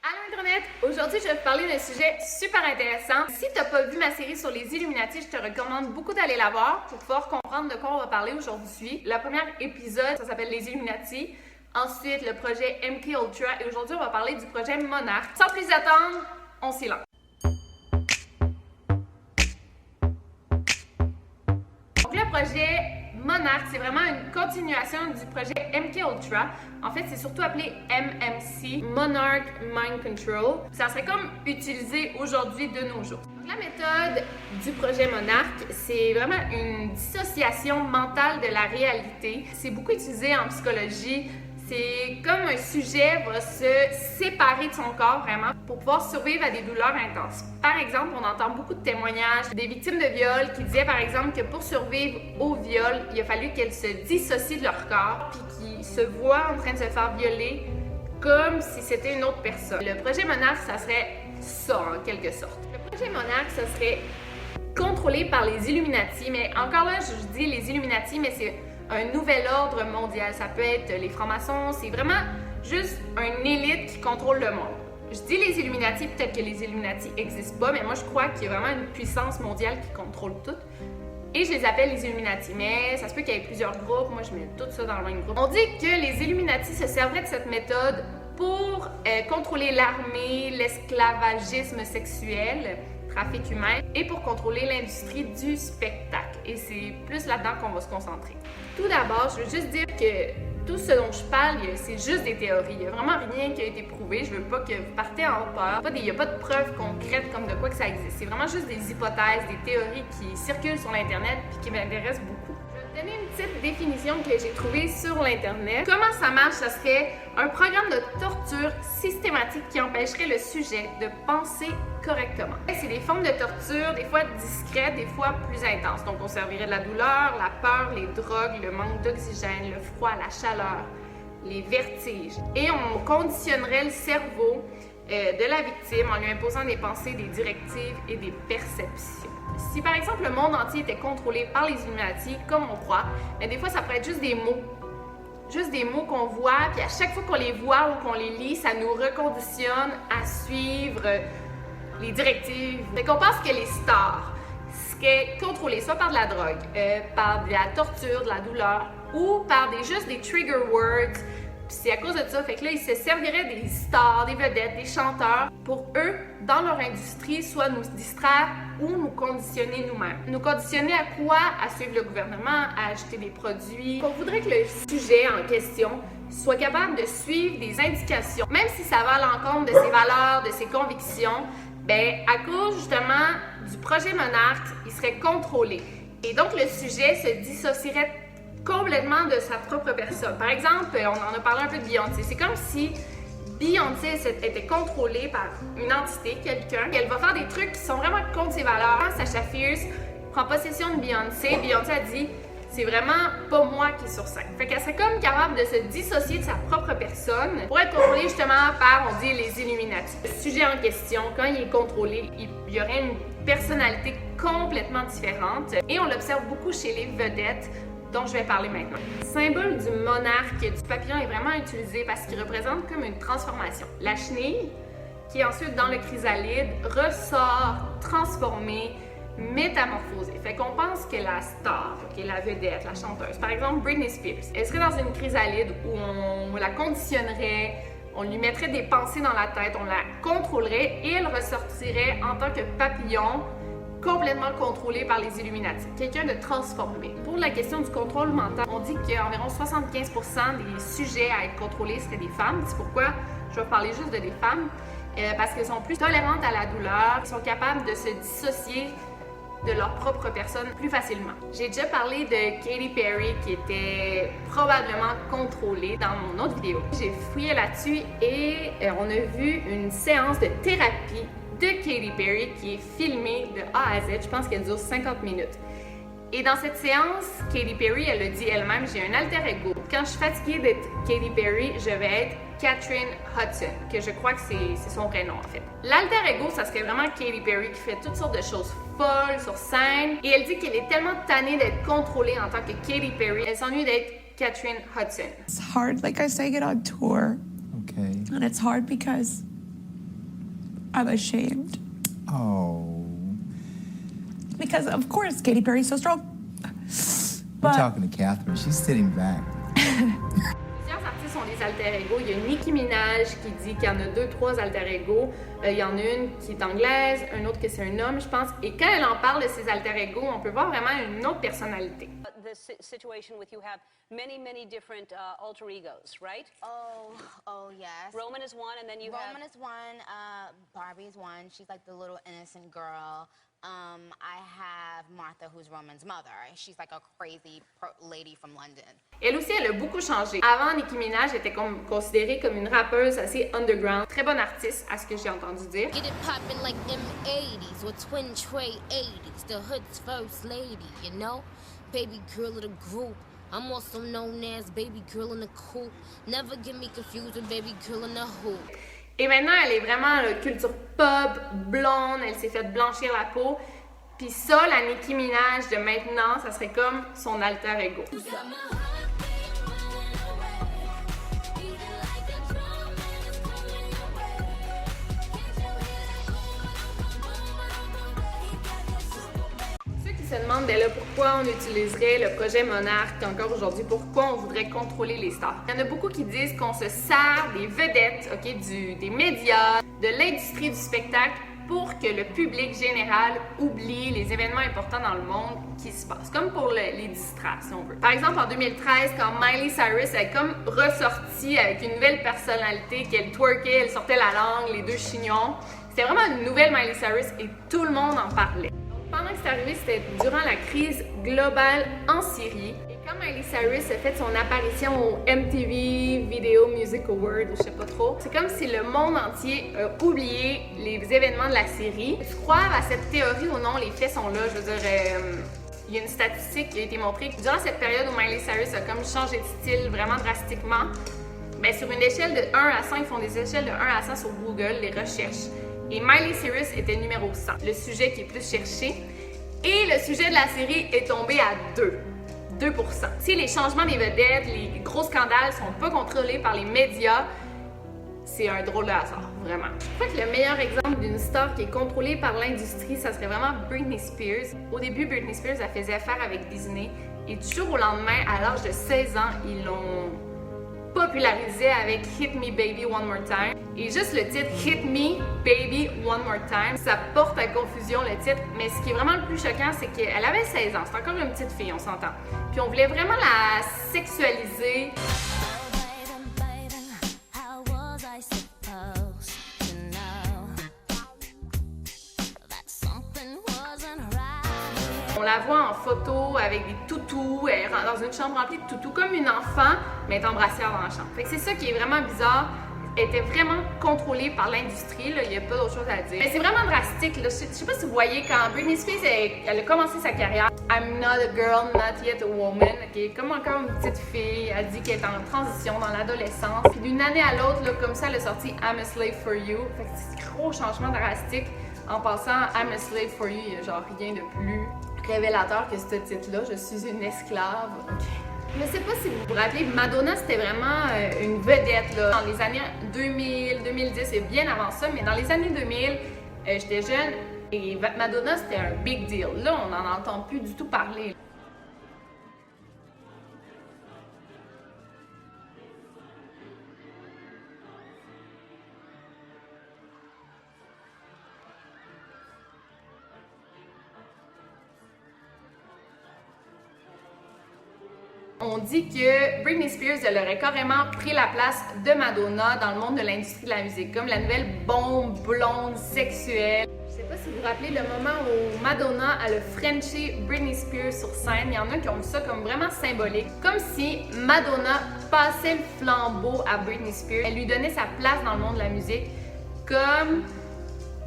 Allô Internet! Aujourd'hui, je vais te parler d'un sujet super intéressant. Si tu n'as pas vu ma série sur les Illuminati, je te recommande beaucoup d'aller la voir pour pouvoir comprendre de quoi on va parler aujourd'hui. Le premier épisode, ça s'appelle les Illuminati. Ensuite, le projet MK Ultra. Et aujourd'hui, on va parler du projet Monarch. Sans plus attendre, on s'y lance. Donc, le projet Monarch, c'est vraiment une continuation du projet MK Ultra. En fait, c'est surtout appelé MMC, Monarch Mind Control. Ça serait comme utilisé aujourd'hui de nos jours. Donc, la méthode du projet Monarch, c'est vraiment une dissociation mentale de la réalité. C'est beaucoup utilisé en psychologie. C'est comme un sujet va se séparer de son corps vraiment pour pouvoir survivre à des douleurs intenses. Par exemple, on entend beaucoup de témoignages des victimes de viol qui disaient par exemple que pour survivre au viol, il a fallu qu'elles se dissocient de leur corps puis qu'ils se voient en train de se faire violer comme si c'était une autre personne. Le projet Monarch, ça serait ça en quelque sorte. Le projet Monarch, ça serait contrôlé par les Illuminati, mais encore là, je dis les Illuminati, mais c'est un nouvel ordre mondial. Ça peut être les francs-maçons, c'est vraiment juste une élite qui contrôle le monde. Je dis les Illuminati, peut-être que les Illuminati n'existent pas, mais moi je crois qu'il y a vraiment une puissance mondiale qui contrôle tout. Et je les appelle les Illuminati, mais ça se peut qu'il y ait plusieurs groupes, moi je mets tout ça dans le même groupe. On dit que les Illuminati se serveraient de cette méthode pour contrôler l'armée, l'esclavagisme sexuel, trafic humain, et pour contrôler l'industrie du spectacle. Et c'est plus là-dedans qu'on va se concentrer. Tout d'abord, je veux juste dire que tout ce dont je parle, c'est juste des théories. Il n'y a vraiment rien qui a été prouvé. Je veux pas que vous partez en peur. Il n'y a pas de preuves concrètes comme de quoi que ça existe. C'est vraiment juste des hypothèses, des théories qui circulent sur l'Internet et qui m'intéressent beaucoup. Je vais te donner une petite définition que j'ai trouvée sur l'Internet. Comment ça marche? Ça serait un programme de torture systématique qui empêcherait le sujet de penser correctement. C'est des formes de torture, des fois discrètes, des fois plus intenses. Donc, on servirait de la douleur, la peur, les drogues, le manque d'oxygène, le froid, la chaleur, les vertiges. Et on conditionnerait le cerveau de la victime en lui imposant des pensées, des directives et des perceptions. Si par exemple le monde entier était contrôlé par les Illuminati, comme on croit, mais des fois ça pourrait être juste des mots. Juste des mots qu'on voit, puis à chaque fois qu'on les voit ou qu'on les lit, ça nous reconditionne à suivre les directives. Fait qu'on pense que les stars seraient contrôlées soit par de la drogue, par de la torture, de la douleur, ou par juste des trigger words. Puis c'est à cause de ça, fait que là, ils se serviraient des stars, des vedettes, des chanteurs pour eux, dans leur industrie, soit nous distraire ou nous conditionner nous-mêmes. Nous conditionner à quoi? À suivre le gouvernement, à acheter des produits. On voudrait que le sujet en question soit capable de suivre des indications, même si ça va à l'encontre de ses valeurs, de ses convictions. Ben, à cause justement du projet Monarch, il serait contrôlé. Et donc, le sujet se dissocierait complètement de sa propre personne. Par exemple, on en a parlé un peu de Beyoncé. C'est comme si Beyoncé était contrôlée par une entité, quelqu'un, qu'elle va faire des trucs qui sont vraiment contre ses valeurs. Quand Sasha Fierce prend possession de Beyoncé, Beyoncé a dit « c'est vraiment pas moi qui est sur scène ». Fait qu'elle serait comme capable de se dissocier de sa propre personne pour être contrôlée justement par, on dit, les Illuminati. Le sujet en question, quand il est contrôlé, il y aurait une personnalité complètement différente. Et on l'observe beaucoup chez les vedettes, dont je vais parler maintenant. Le symbole du monarque, du papillon, est vraiment utilisé parce qu'il représente comme une transformation. La chenille, qui est ensuite dans le chrysalide, ressort transformée, métamorphosée. Fait qu'on pense que la star, qui est la vedette, la chanteuse, par exemple Britney Spears, elle serait dans une chrysalide où on la conditionnerait, on lui mettrait des pensées dans la tête, on la contrôlerait et elle ressortirait en tant que papillon, complètement contrôlé par les Illuminati, quelqu'un de transformé. Pour la question du contrôle mental, on dit qu'environ 75% des sujets à être contrôlés seraient des femmes. C'est pourquoi je vais parler juste de des femmes, parce qu'elles sont plus tolérantes à la douleur, elles sont capables de se dissocier de leur propre personne plus facilement. J'ai déjà parlé de Katy Perry qui était probablement contrôlée dans mon autre vidéo. J'ai fouillé là-dessus et on a vu une séance de thérapie de Katy Perry qui est filmée de A à Z. Je pense qu'elle dure 50 minutes. Et dans cette séance, Katy Perry, elle a dit elle-même, j'ai un alter ego. Quand je suis fatiguée d'être Katy Perry, je vais être Katherine Hudson, que je crois que c'est son vrai nom en fait. L'alter ego, ça serait vraiment Katy Perry qui fait toutes sortes de choses folles sur scène. Et elle dit qu'elle est tellement tannée d'être contrôlée en tant que Katy Perry, elle s'ennuie d'être Katherine Hudson. It's hard, like I say, get on tour. Okay. And it's hard because I'm ashamed. Oh. Because, of course, Katy Perry's so strong. We're talking to Catherine. She's sitting back. Plusieurs artistes ont des alter ego. Il y a Nicki Minaj qui dit qu'il y en a 2-3 alter ego. Il y en a une qui est anglaise, un autre que c'est un homme, je pense. Et quand elle en parle de ses alter ego, on peut voir vraiment une autre personnalité. The situation with you have many different alter egos, right? Oh yes. Roman is one, and then you Roman have... is one. Barbie is one. She's like the little innocent girl. I have Martha, who's Roman's mother. She's like a crazy lady from London. Elle aussi, elle a beaucoup changé. Avant, Nicki Minaj était considérée comme une rappeuse assez underground. Très bonne artiste, à ce que j'ai entendu dire. Get it poppin' like M80s or twin tray 80s. The hood's first lady, you know? Baby girl of the group. I'm also known as baby girl in the coupe. Never get me confused with baby girl in the hoop. Et maintenant, elle est vraiment culture pop, blonde, elle s'est fait blanchir la peau. Puis ça, la Nicki Minaj de maintenant, ça serait comme son alter ego. Ceux qui se demandent, ben là, pourquoi on utiliserait le projet Monarch encore aujourd'hui, pourquoi on voudrait contrôler les stars. Il y en a beaucoup qui disent qu'on se sert des vedettes, des médias, de l'industrie du spectacle pour que le public général oublie les événements importants dans le monde qui se passent, comme pour les distraire, si on veut. Par exemple, en 2013, quand Miley Cyrus est comme ressortie avec une nouvelle personnalité, qu'elle twerkait, elle sortait la langue, les deux chignons, c'était vraiment une nouvelle Miley Cyrus et tout le monde en parlait. Pendant que c'est arrivé, c'était durant la crise globale en Syrie. Et quand Miley Cyrus a fait son apparition au MTV Video Music Award, ou je sais pas trop, c'est comme si le monde entier a oublié les événements de la Syrie. Je crois à cette théorie ou non, les faits sont là. Je veux dire, il y a une statistique qui a été montrée que durant cette période où Miley Cyrus a comme changé de style vraiment drastiquement, ben sur une échelle de 1 à 100, ils font des échelles de 1 à 100 sur Google, les recherches. Et Miley Cyrus était numéro 100, le sujet qui est plus cherché. Et le sujet de la série est tombé à 2%. Si les changements des vedettes, les gros scandales sont pas contrôlés par les médias, c'est un drôle de hasard, vraiment. Je crois que le meilleur exemple d'une star qui est contrôlée par l'industrie, ça serait vraiment Britney Spears. Au début, Britney Spears, elle faisait affaire avec Disney. Et du jour au lendemain, à l'âge de 16 ans, ils l'ont popularisé avec Hit Me Baby One More Time. Et juste le titre Hit Me Baby One More Time, ça porte à confusion le titre, mais ce qui est vraiment le plus choquant, c'est qu'elle avait 16 ans, c'est encore une petite fille, on s'entend. Puis on voulait vraiment la sexualiser. On la voit en photo avec des toutous, elle rentre dans une chambre remplie de toutous comme une enfant, mais elle est en brassière dans la chambre. Fait que c'est ça qui est vraiment bizarre. Elle était vraiment contrôlée par l'industrie, il n'y a pas d'autre chose à dire. Mais c'est vraiment drastique. Là. Je sais pas si vous voyez, quand Britney Spears elle a commencé sa carrière, I'm not a girl, not yet a woman, comme encore une petite fille, elle dit qu'elle est en transition dans l'adolescence. Puis d'une année à l'autre, comme ça, elle a sorti I'm a Slave for You. Fait que c'est un gros changement drastique. En passant, I'm a Slave for You, il n'y a genre rien de plus révélateur que ce titre-là. Je suis une esclave. Je ne sais pas si vous vous rappelez, Madonna, c'était vraiment une vedette là. Dans les années 2000, 2010 et bien avant ça, mais dans les années 2000, j'étais jeune et Madonna, c'était un big deal. Là, on n'en entend plus du tout parler. On dit que Britney Spears, elle aurait carrément pris la place de Madonna dans le monde de l'industrie de la musique, comme la nouvelle bombe blonde sexuelle. Je sais pas si vous vous rappelez le moment où Madonna a le Frenché Britney Spears sur scène. Il y en a qui ont vu ça comme vraiment symbolique, comme si Madonna passait le flambeau à Britney Spears. Elle lui donnait sa place dans le monde de la musique comme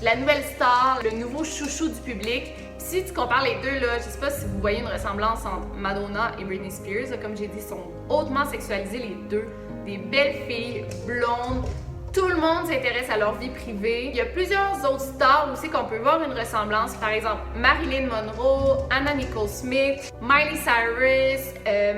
la nouvelle star, le nouveau chouchou du public. Si tu compares les deux, là, je sais pas si vous voyez une ressemblance entre Madonna et Britney Spears. Là, comme j'ai dit, ils sont hautement sexualisés les deux. Des belles filles, blondes, Tout le monde s'intéresse à leur vie privée. Il y a plusieurs autres stars aussi qu'on peut voir une ressemblance. Par exemple, Marilyn Monroe, Anna Nicole Smith, Miley Cyrus,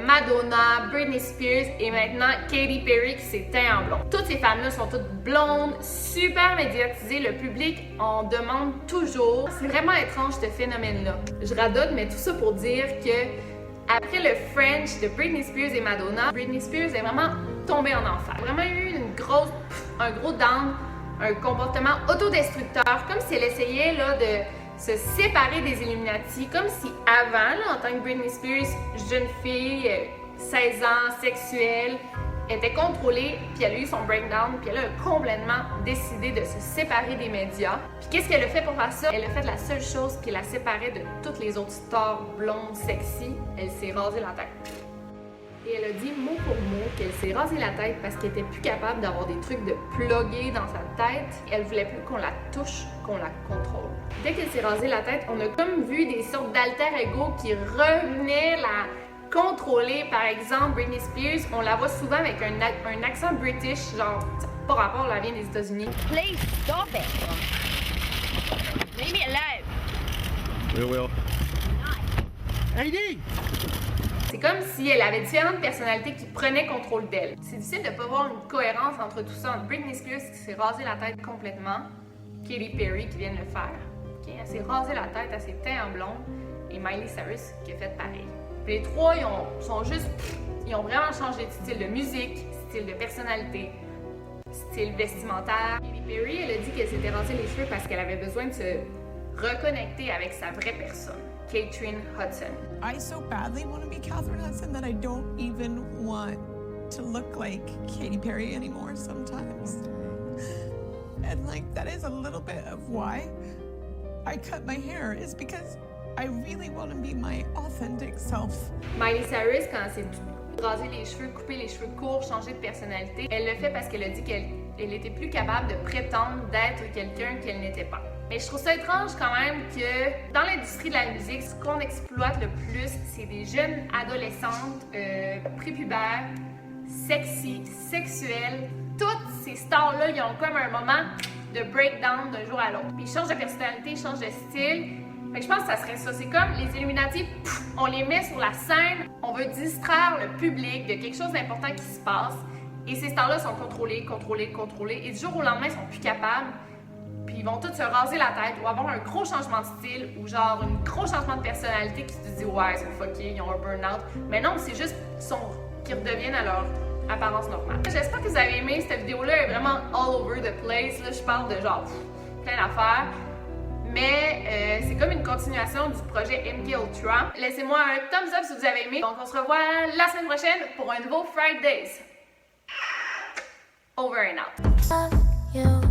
Madonna, Britney Spears et maintenant Katy Perry qui s'est teint en blond. Toutes ces femmes-là sont toutes blondes, super médiatisées. Le public en demande toujours. C'est vraiment étrange ce phénomène-là. Je radote, mais tout ça pour dire que après le French de Britney Spears et Madonna, Britney Spears est vraiment tombée en enfer. Elle a vraiment eu un gros down, un comportement autodestructeur, comme si elle essayait là, de se séparer des Illuminati, comme si avant, là, en tant que Britney Spears, jeune fille, 16 ans, sexuelle, était contrôlée, puis elle a eu son breakdown, puis elle a complètement décidé de se séparer des médias. Puis qu'est-ce qu'elle a fait pour faire ça? Elle a fait la seule chose qui la séparait de toutes les autres stars blondes, sexy. Elle s'est rasée la tête. Et elle a dit mot pour mot qu'elle s'est rasée la tête parce qu'elle était plus capable d'avoir des trucs de plugger dans sa tête. Elle voulait plus qu'on la touche, qu'on la contrôle. Dès qu'elle s'est rasée la tête, on a comme vu des sortes d'alter ego qui revenaient la contrôler. Par exemple, Britney Spears, on la voit souvent avec un accent british, genre, pas rapport, elle vient des États-Unis. Please stop it. Leave me alone. Will. Heidi! C'est comme si elle avait différentes personnalités qui prenaient contrôle d'elle. C'est difficile de pas voir une cohérence entre tout ça, entre Britney Spears qui s'est rasée la tête complètement, Katy Perry qui vient de le faire. Okay? Elle s'est rasée la tête, elle s'est teinte en blonde, et Miley Cyrus qui a fait pareil. Puis les trois, ils ont vraiment changé de style de musique, style de personnalité, style vestimentaire. Katy Perry, elle a dit qu'elle s'était rasée les cheveux parce qu'elle avait besoin de se reconnecter avec sa vraie personne, Catherine Hudson. I so badly want to be Catherine Hudson that I don't even want to look like Katy Perry anymore sometimes. And like that is a little bit of why I cut my hair, is because I really want to be my authentic self. Miley Cyrus, quand elle s'est rasée les cheveux, coupé les cheveux courts, changé de personnalité, elle le fait parce qu'elle a dit qu'elle était plus capable de prétendre d'être quelqu'un qu'elle n'était pas. Mais je trouve ça étrange quand même que dans l'industrie de la musique, ce qu'on exploite le plus, c'est des jeunes adolescentes prépubères, sexy, sexuelles. Toutes ces stars-là, ils ont comme un moment de breakdown d'un jour à l'autre. Puis ils changent de personnalité, ils changent de style. Fait que je pense que ça serait ça. C'est comme les Illuminati, on les met sur la scène, on veut distraire le public de quelque chose d'important qui se passe. Et ces stars-là sont contrôlées. Et du jour au lendemain, ils sont plus capables. Puis ils vont tous se raser la tête ou avoir un gros changement de style ou genre un gros changement de personnalité qui te dit ouais, ils sont fuckés, ils ont un burn-out. Mais non, c'est juste qu'ils redeviennent à leur apparence normale. J'espère que vous avez aimé cette vidéo-là, elle est vraiment all over the place. Là, je parle de genre plein d'affaires. Mais c'est comme une continuation du projet MK Ultra. Laissez-moi un thumbs up si vous avez aimé. Donc on se revoit la semaine prochaine pour un nouveau Fridays. Over and out.